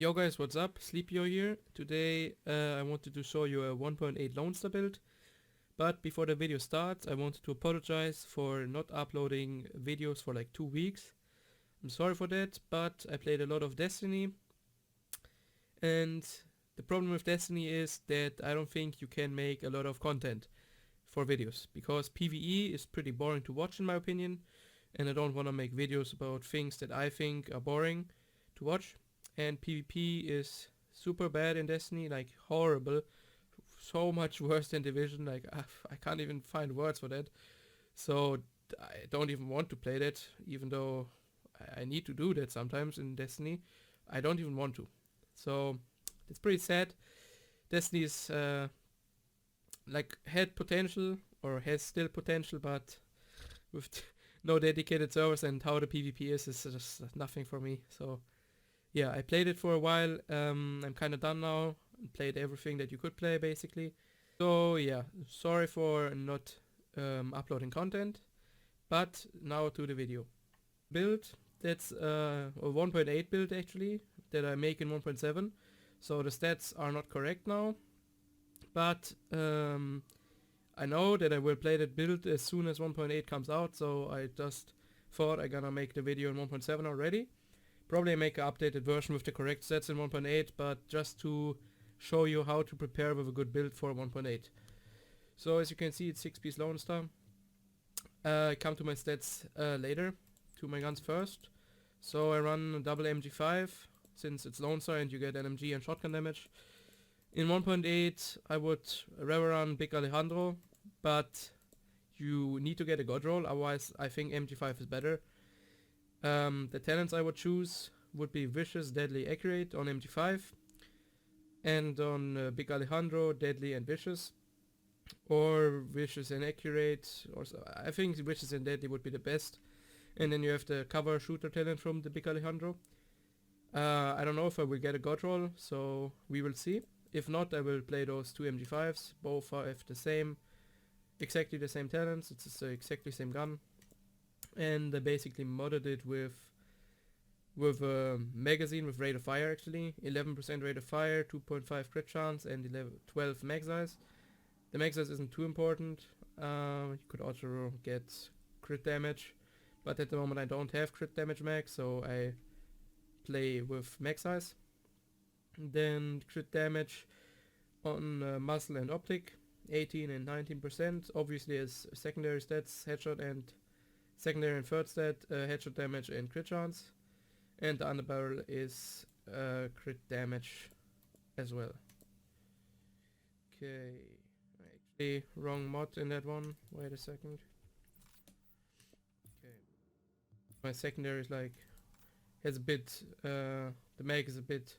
Yo guys, what's up? Sleepio here. Today I wanted to show you a 1.8 Lone Star build, but before the video starts I wanted to apologize for not uploading videos for like 2 weeks. I'm sorry for that, but I played a lot of Destiny, and the problem with Destiny is that I don't think you can make a lot of content for videos, because PvE is pretty boring to watch in my opinion, and I don't want to make videos about things that I think are boring to watch. And PvP is super bad in Destiny, like horrible, so much worse than Division, like I can't even find words for that. So I don't even want to play that, even though I need to do that sometimes in Destiny. I don't even want to. So it's pretty sad. Destiny is like had potential, or has still potential, but with no dedicated servers and how the PvP is just nothing for me. So yeah, I played it for a while. I'm kind of done now. Played everything that you could play basically. So yeah, sorry for not uploading content, but now to the video. Build, that's a 1.8 build actually, that I make in 1.7. So the stats are not correct now, but I know that I will play that build as soon as 1.8 comes out, so I just thought I gonna make the video in 1.7 already. Probably make an updated version with the correct sets in 1.8, but just to show you how to prepare with a good build for 1.8. So as you can see, it's 6-piece Lone Star. I come to my stats later, to my guns first. So I run double MG5, since it's Lone Star and you get NMG and shotgun damage. In 1.8 I would rather run Big Alejandro, but you need to get a god roll, otherwise I think MG5 is better. The talents I would choose would be Vicious, Deadly, Accurate on MG5, and on Big Alejandro, Deadly and Vicious, or Vicious and Accurate, or so. I think Vicious and Deadly would be the best, and then you have the cover shooter talent from the Big Alejandro. I don't know if I will get a god roll, so we will see. If not, I will play those two MG5s, both have the same, exactly the same talents, it's exactly the same gun. And I basically modded it with a magazine with rate of fire actually, 11% rate of fire, 2.5 crit chance, and 12 mag size. The mag size isn't too important. You could also get crit damage, but at the moment I don't have crit damage mag, so I play with mag size. Then crit damage on muzzle and optic, 18 and 19%. Obviously as secondary stats, headshot and secondary and third stat, headshot damage and crit chance. And the underbarrel is crit damage as well. Okay, actually wrong mod in that one. Wait a second. Okay, my secondary is like has a bit. The mag is a bit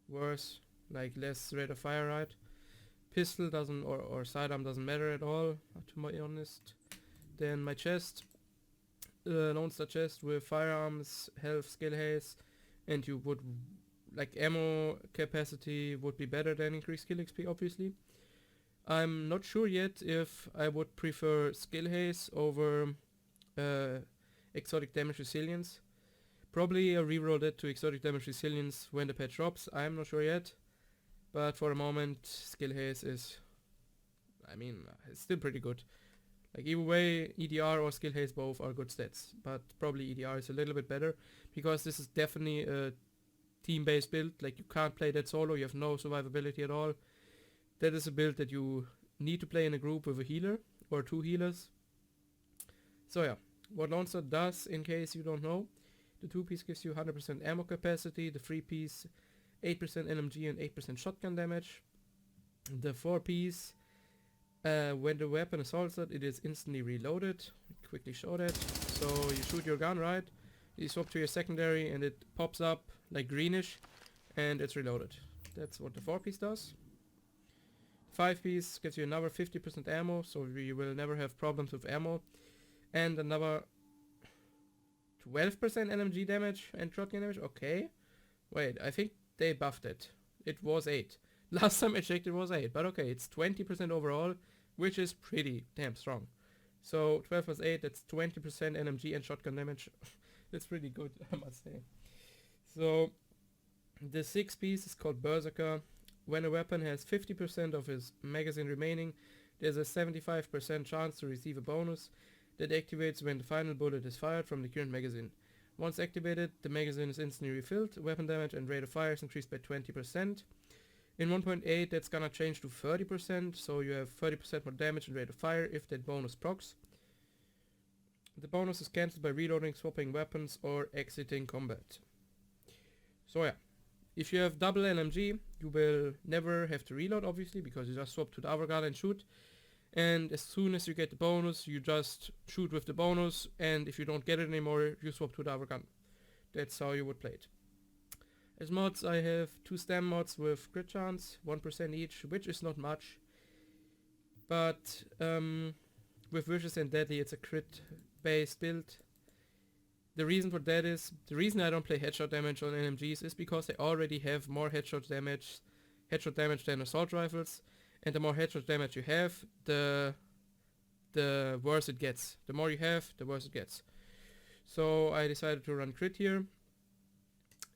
worse, like less rate of fire, right? Pistol doesn't, or sidearm doesn't matter at all, to be honest. Then my chest, Lone Star chest with firearms, health, skill haze, and you would like ammo capacity would be better than increased skill XP obviously. I'm not sure yet if I would prefer skill haze over exotic damage resilience. Probably I'll reroll that to exotic damage resilience when the patch drops, I'm not sure yet. But for the moment skill haze is, I mean, it's still pretty good. Like either way, EDR or skill haze both are good stats, but probably EDR is a little bit better, because this is definitely a team-based build. Like you can't play that solo, you have no survivability at all. That is a build that you need to play in a group with a healer or two healers. So yeah, what Lone Star does, in case you don't know, the 2-piece gives you 100% ammo capacity, the 3-piece 8% NMG and 8% shotgun damage. The 4-piece, when the weapon is holstered, it is instantly reloaded. Quickly show that. So you shoot your gun, right? You swap to your secondary and it pops up like greenish and it's reloaded. That's what the 4-piece does. 5-piece gives you another 50% ammo, so you will never have problems with ammo. And another 12% NMG damage and shotgun damage. Okay. Wait, I think they buffed it. It was 8. Last time I checked it was 8, but okay, it's 20% overall, which is pretty damn strong. So 12 plus 8, that's 20% NMG and shotgun damage. That's pretty good, I must say. So The sixth piece is called Berserker. When a weapon has 50% of its magazine remaining, there's a 75% chance to receive a bonus that activates when the final bullet is fired from the current magazine. Once activated, the magazine is instantly refilled, weapon damage and rate of fire is increased by 20%. In 1.8 that's gonna change to 30%, so you have 30% more damage and rate of fire if that bonus procs. The bonus is cancelled by reloading, swapping weapons or exiting combat. So yeah, if you have double LMG, you will never have to reload obviously, because you just swap to the other gun and shoot. And as soon as you get the bonus, you just shoot with the bonus, and if you don't get it anymore, you swap to the other gun. That's how you would play it. As mods, I have 2 stem mods with crit chance, 1% each, which is not much. But with Vicious and Deadly, it's a crit based build. The reason for that is, the reason I don't play headshot damage on LMGs is because they already have more headshot damage than assault rifles. And the more headshot damage you have, the worse it gets. The more you have, the worse it gets. So I decided to run crit here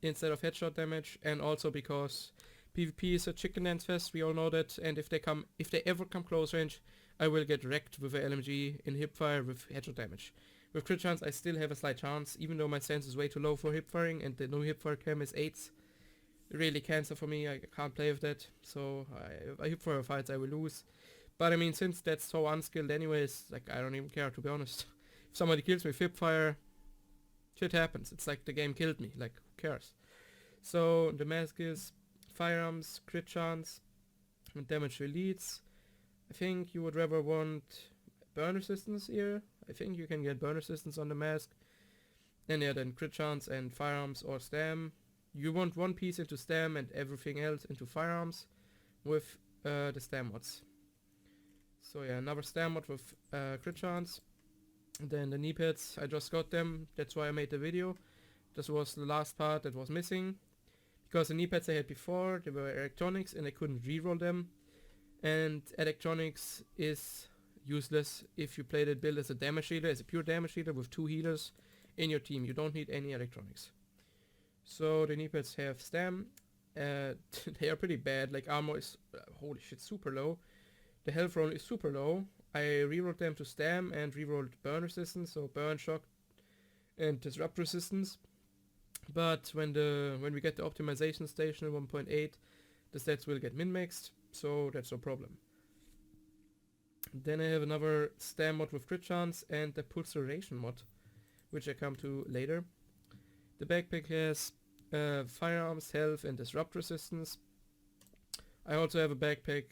instead of headshot damage, and also because PvP is a chicken dance fest, we all know that, and if they ever come close range, I will get wrecked with a LMG in hipfire with headshot damage. With crit chance I still have a slight chance, even though my sense is way too low for hipfiring, and the new hipfire cam is 8s. Really cancer for me, I can't play with that, so I hipfire fights I will lose. But I mean, since that's so unskilled anyways, like, I don't even care, to be honest. If somebody kills me with hipfire, shit happens. It's like the game killed me, like, who cares? So the mask is firearms, crit chance, and damage to elites. I think you would rather want burn resistance here. I think you can get burn resistance on the mask. And yeah, then crit chance and firearms or stam. You want one piece into stam and everything else into firearms with the stam mods. So yeah, another stam mod with crit chance. And then the knee pads, I just got them, that's why I made the video. This was the last part that was missing. Because the knee pads I had before, they were electronics and I couldn't reroll them. And electronics is useless if you play that build as a damage healer, as a pure damage healer with 2 healers in your team. You don't need any electronics. So the knee pads have stam. They are pretty bad, like armor is, holy shit, super low. The health roll is super low. I rerolled them to stam and rerolled burn resistance, so burn, shock and disrupt resistance. But when we get the optimization station in 1.8, the stats will get min-maxed, so that's no problem. Then I have another stam mod with crit chance and the pulse duration mod, which I come to later. The backpack has firearms, health and disrupt resistance. I also have a backpack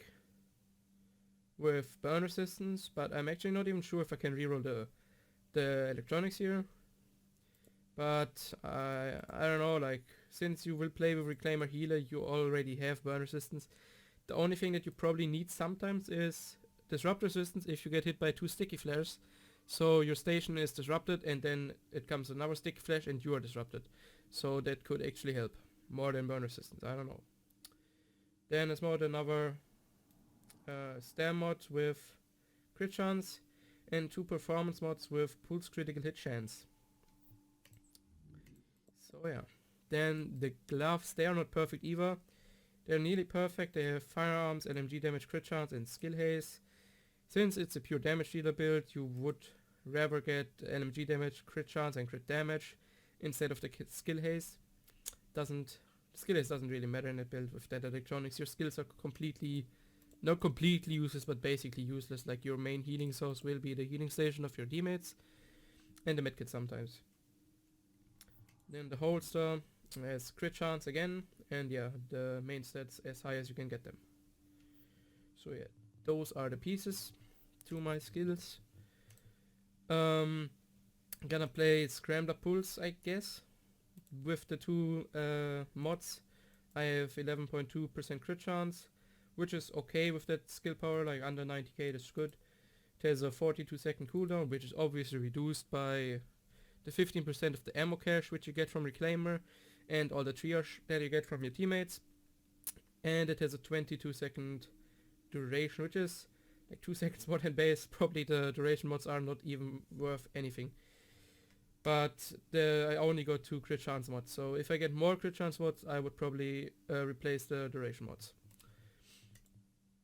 with burn resistance, but I'm actually not even sure if I can reroll the electronics here. But I don't know, like, since you will play with Reclaimer Healer, you already have burn resistance. The only thing that you probably need sometimes is disrupt resistance if you get hit by 2 sticky flares. So your station is disrupted and then it comes another sticky flash and you are disrupted. So that could actually help more than burn resistance, I don't know. Then as mod another stam mod with crit chance and 2 performance mods with pulse critical hit chance. So yeah. Then the gloves, they are not perfect either. They're nearly perfect. They have firearms, LMG damage, crit chance and skill haze. Since it's a pure damage dealer build, you would rather get LMG damage, crit chance and crit damage instead of the skill haze. Skill haze doesn't really matter in that build with that electronics. Your skills are not completely useless, but basically useless. Like, your main healing source will be the healing station of your teammates and the medkit sometimes. Then the holster has crit chance again, and yeah, the main stats as high as you can get them. So yeah, those are the pieces to my skills. Gonna play Scrambler Pulse, I guess. With the 2 mods, I have 11.2% crit chance, which is okay with that skill power, like under 90k, that's good. It has a 42-second cooldown, which is obviously reduced by the 15% of the ammo cache which you get from Reclaimer, and all the triage that you get from your teammates. And it has a 22-second duration, which is like 2 seconds more than base. Probably the duration mods are not even worth anything. but I only got 2 crit chance mods, so if I get more crit chance mods, I would probably replace the duration mods.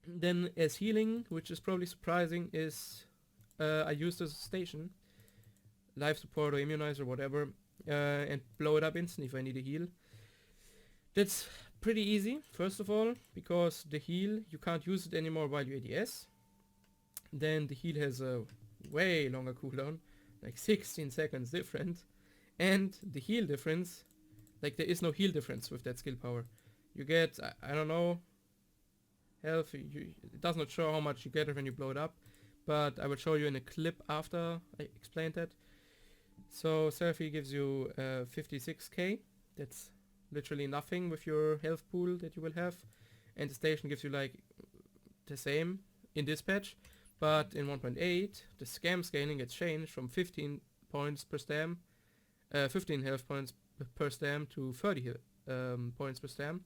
Then as healing, which is probably surprising, is I use this station, life support or immunizer, whatever, and blow it up instantly if I need a heal. That's pretty easy, first of all, because the heal, you can't use it anymore while you ADS. Then the heal has a way longer cooldown, like 16 seconds different. And the heal difference, like there is no heal difference with that skill power. You get, I don't know, health, it does not show how much you get when you blow it up, but I will show you in a clip after I explained that. So Strafe gives you 56k, that's literally nothing with your health pool that you will have, and the station gives you like the same in this patch, but in 1.8 the scam scaling gets changed from 15 points per stam, 15 health points per stam to 30 points per stam.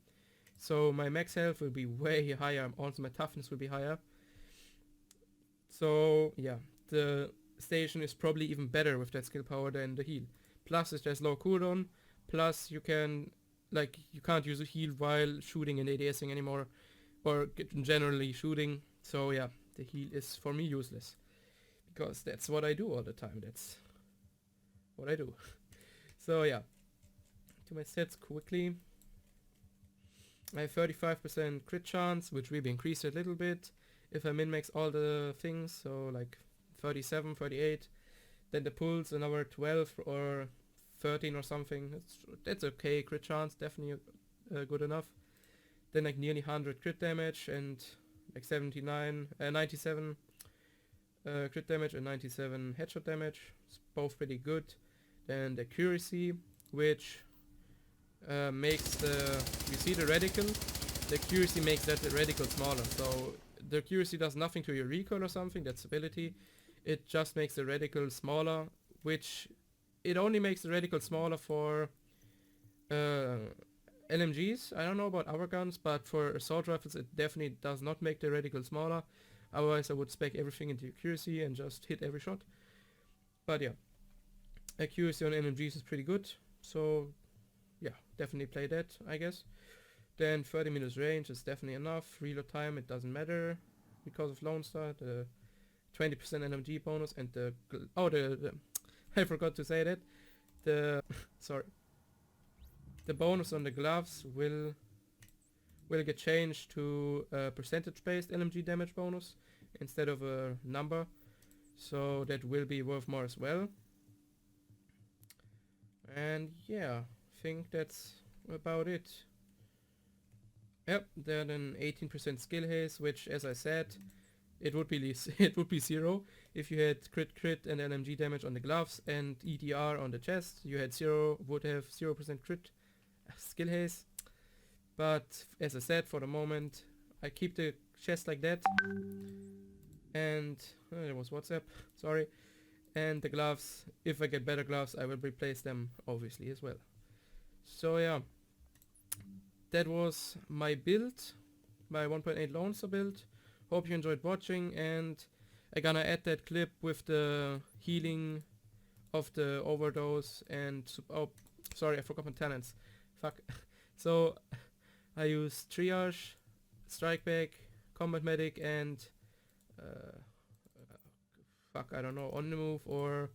So my max health will be way higher, also my toughness will be higher. So yeah, the station is probably even better with that skill power than the heal. Plus it has low cooldown, plus you can, like, you can't use a heal while shooting and ADSing anymore, or generally shooting. So yeah, the heal is for me useless, because that's what I do all the time, that's what I do. So yeah, to my stats quickly. I have 35% crit chance, which will be increased a little bit if I min-max all the things, so like 37, 38. Then the pulls another 12 or 13 or something. That's okay, crit chance, definitely good enough. Then like nearly 100 crit damage and like 97 crit damage and 97 headshot damage. It's both pretty good. Then the accuracy, which makes you see the reticle? The accuracy makes that reticle smaller. So the accuracy does nothing to your recoil or something, that's ability. It just makes the reticle smaller, which it only makes the reticle smaller for LMGs. I don't know about other guns, but for assault rifles it definitely does not make the reticle smaller. Otherwise I would spec everything into accuracy and just hit every shot. But yeah, accuracy on LMGs is pretty good, so yeah, definitely play that, I guess. Then 30 meters range is definitely enough. Reload time, it doesn't matter because of Lone Star. The 20% LMG bonus and the I forgot to say that. The sorry. The bonus on the gloves will get changed to a percentage-based LMG damage bonus instead of a number. So that will be worth more as well. And yeah, I think that's about it. Yep, then an 18% skill haze, which, as I said, it would be 0 if you had crit and LMG damage on the gloves and EDR on the chest. You had 0, would have 0% crit skill haze. But as I said, for the moment, I keep the chest like that. And it was WhatsApp, sorry. And the gloves, if I get better gloves, I will replace them obviously as well. So yeah, that was my build, my 1.8 Lone Star build. Hope you enjoyed watching, and I'm gonna add that clip with the healing of the overdose and oh, sorry, I forgot my talents. Fuck. So I use triage, strike back, combat medic, and fuck, I don't know, on the move or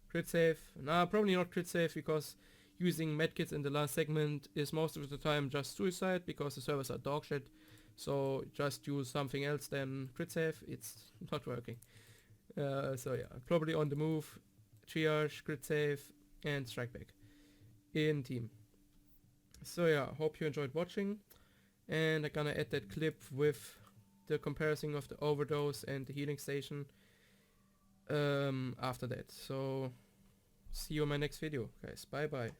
crit save. Nah, probably not crit save, because using medkits in the last segment is most of the time just suicide because the servers are dog shit. So just use something else than crit save, it's not working. So yeah, probably on the move, triage, crit save, and strike back in team. So yeah, hope you enjoyed watching, and I'm gonna add that clip with the comparison of the overdose and the healing station after that. So see you in my next video, guys. Bye bye.